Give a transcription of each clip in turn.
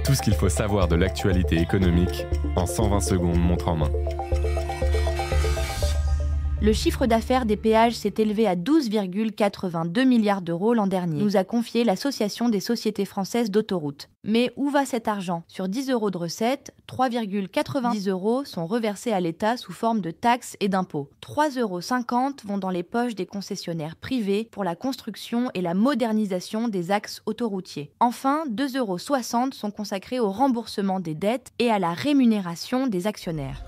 Tout ce qu'il faut savoir de l'actualité économique en 120 secondes montre en main. Le chiffre d'affaires des péages s'est élevé à 12,82 milliards d'euros l'an dernier, nous a confié l'Association des sociétés françaises d'autoroutes. Mais où va cet argent ? Sur 10 euros de recettes, 3,90 euros sont reversés à l'État sous forme de taxes et d'impôts. 3,50 euros vont dans les poches des concessionnaires privés pour la construction et la modernisation des axes autoroutiers. Enfin, 2,60 euros sont consacrés au remboursement des dettes et à la rémunération des actionnaires.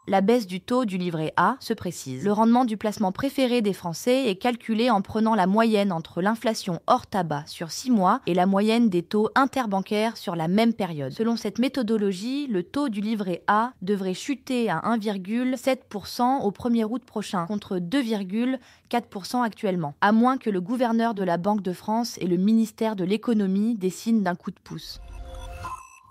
La baisse du taux du livret A se précise. Le rendement du placement préféré des Français est calculé en prenant la moyenne entre l'inflation hors tabac sur 6 mois et la moyenne des taux interbancaires sur la même période. Selon cette méthodologie, le taux du livret A devrait chuter à 1,7% au 1er août prochain, contre 2,4% actuellement, à moins que le gouverneur de la Banque de France et le ministère de l'Économie dessinent d'un coup de pouce.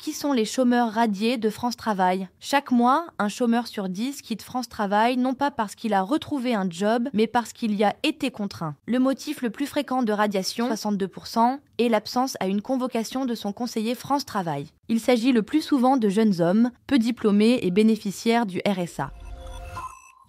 Qui sont les chômeurs radiés de France Travail ? Chaque mois, un chômeur sur 10 quitte France Travail non pas parce qu'il a retrouvé un job, mais parce qu'il y a été contraint. Le motif le plus fréquent de radiation, 62%, est l'absence à une convocation de son conseiller France Travail. Il s'agit le plus souvent de jeunes hommes, peu diplômés et bénéficiaires du RSA.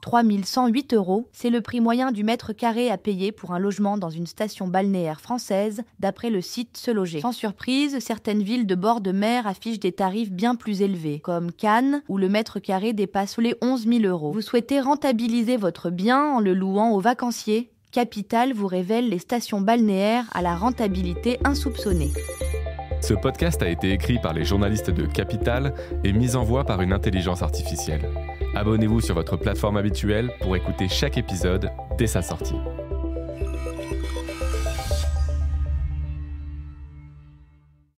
3 108 euros, c'est le prix moyen du mètre carré à payer pour un logement dans une station balnéaire française, d'après le site Se Loger. Sans surprise, certaines villes de bord de mer affichent des tarifs bien plus élevés, comme Cannes, où le mètre carré dépasse les 11 000 euros. Vous souhaitez rentabiliser votre bien en le louant aux vacanciers ? Capital vous révèle les stations balnéaires à la rentabilité insoupçonnée. Ce podcast a été écrit par les journalistes de Capital et mis en voix par une intelligence artificielle. Abonnez-vous sur votre plateforme habituelle pour écouter chaque épisode dès sa sortie.